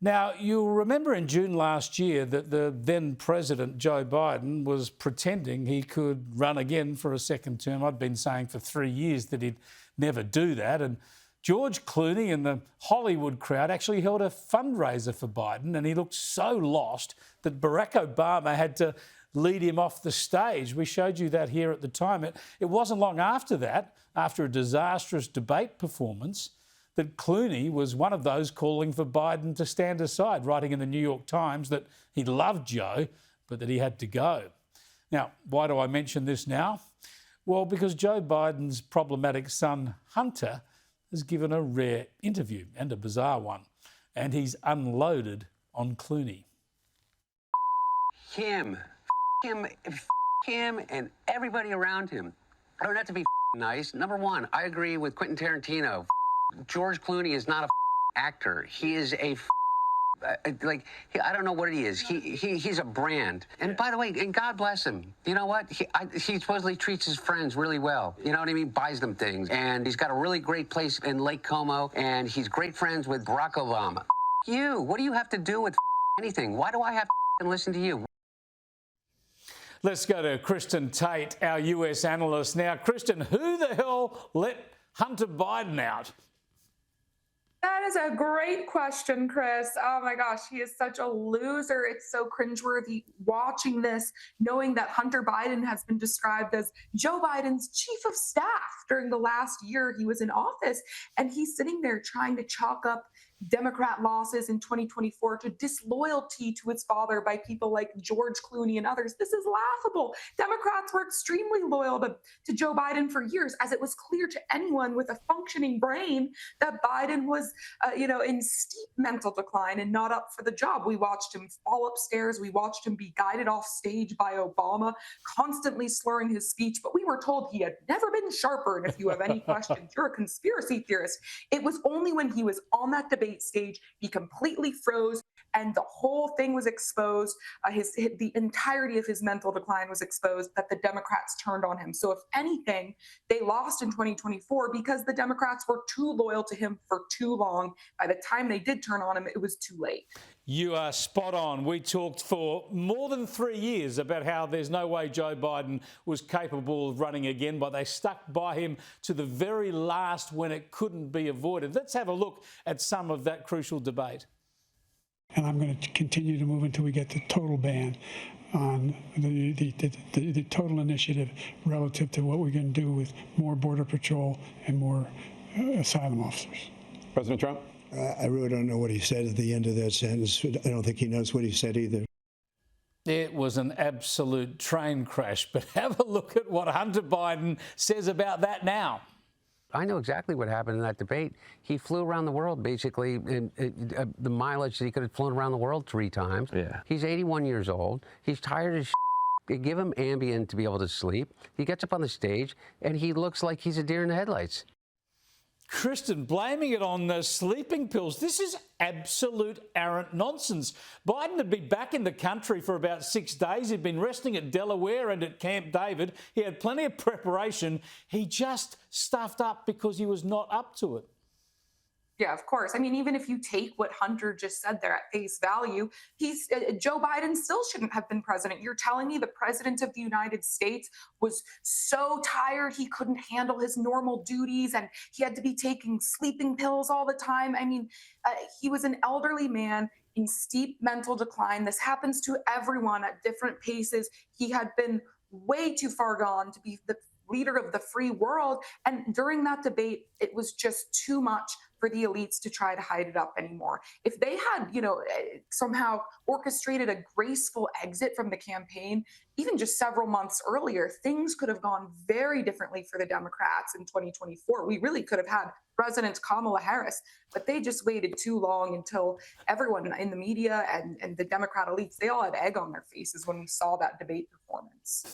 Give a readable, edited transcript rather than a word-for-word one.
Now, you'll remember in June last year that the then President Joe Biden was pretending he could run again for a second term. I'd been saying for 3 years that he'd never do that. And George Clooney and the Hollywood crowd actually held a fundraiser for Biden, and he looked so lost that Barack Obama had to lead him off the stage. We showed you that here at the time. It wasn't long after that, after a disastrous debate performance, that Clooney was one of those calling for Biden to stand aside, writing in the New York Times that he loved Joe, but that he had to go. Now, why do I mention this now? Well, because Joe Biden's problematic son, Hunter, has given a rare interview, and a bizarre one, and he's unloaded on Clooney. Him, and everybody around him. I don't have to be nice. Number one, I agree with Quentin Tarantino. George Clooney is not a actor. He is a I don't know what he is. He's a brand. And by the way, and God bless him. You know what? He supposedly treats his friends really well. You know what I mean? Buys them things. And he's got a really great place in Lake Como. And he's great friends with Barack Obama. You. What do you have to do with anything? Why do I have to listen to you? Let's go to Kristen Tate, our US analyst. Now, Kristen, who the hell let Hunter Biden out? That is a great question, Chris. Oh my gosh, he is such a loser. It's so cringeworthy watching this, knowing that Hunter Biden has been described as Joe Biden's chief of staff during the last year he was in office. And he's sitting there trying to chalk up Democrat losses in 2024 to disloyalty to his father by people like George Clooney and others. This is laughable. Democrats were extremely loyal to Joe Biden for years, as it was clear to anyone with a functioning brain that Biden was, in steep mental decline and not up for the job. We watched him fall upstairs. We watched him be guided off stage by Obama, constantly slurring his speech. But we were told he had never been sharper. And if you have any questions, you're a conspiracy theorist. It was only when he was on that debate stage, he completely froze, and the whole thing was exposed. The entirety of his mental decline was exposed, that the Democrats turned on him. So if anything, they lost in 2024 because the Democrats were too loyal to him for too long. By the time they did turn on him, it was too late. You are spot on. We talked for more than 3 years about how there's no way Joe Biden was capable of running again, but they stuck by him to the very last when it couldn't be avoided. Let's have a look at some of that crucial debate. And I'm going to continue to move until we get the total ban on the total initiative relative to what we're going to do with more Border Patrol and more asylum officers. President Trump? I really don't know what he said at the end of that sentence. I don't think he knows what he said either. It was an absolute train crash, but have a look at what Hunter Biden says about that now. I know exactly what happened in that debate. He flew around the world, basically, in the mileage that he could have flown around the world 3 times. Yeah. He's 81 years old. He's tired as They give him Ambien to be able to sleep. He gets up on the stage, and he looks like he's a deer in the headlights. Kristen, blaming it on the sleeping pills. This is absolute arrant nonsense. Biden had been back in the country for about 6 days. He'd been resting at Delaware and at Camp David. He had plenty of preparation. He just stuffed up because he was not up to it. Yeah, of course. I mean, even if you take what Hunter just said there at face value, Joe Biden still shouldn't have been president. You're telling me the president of the United States was so tired he couldn't handle his normal duties and he had to be taking sleeping pills all the time? I mean, he was an elderly man in steep mental decline. This happens to everyone at different paces. He had been way too far gone to be the leader of the free world. And during that debate, it was just too much for the elites to try to hide it up anymore. If they had, somehow orchestrated a graceful exit from the campaign, even just several months earlier, things could have gone very differently for the Democrats in 2024. We really could have had President Kamala Harris, but they just waited too long until everyone in the media and the Democrat elites, they all had egg on their faces when we saw that debate performance.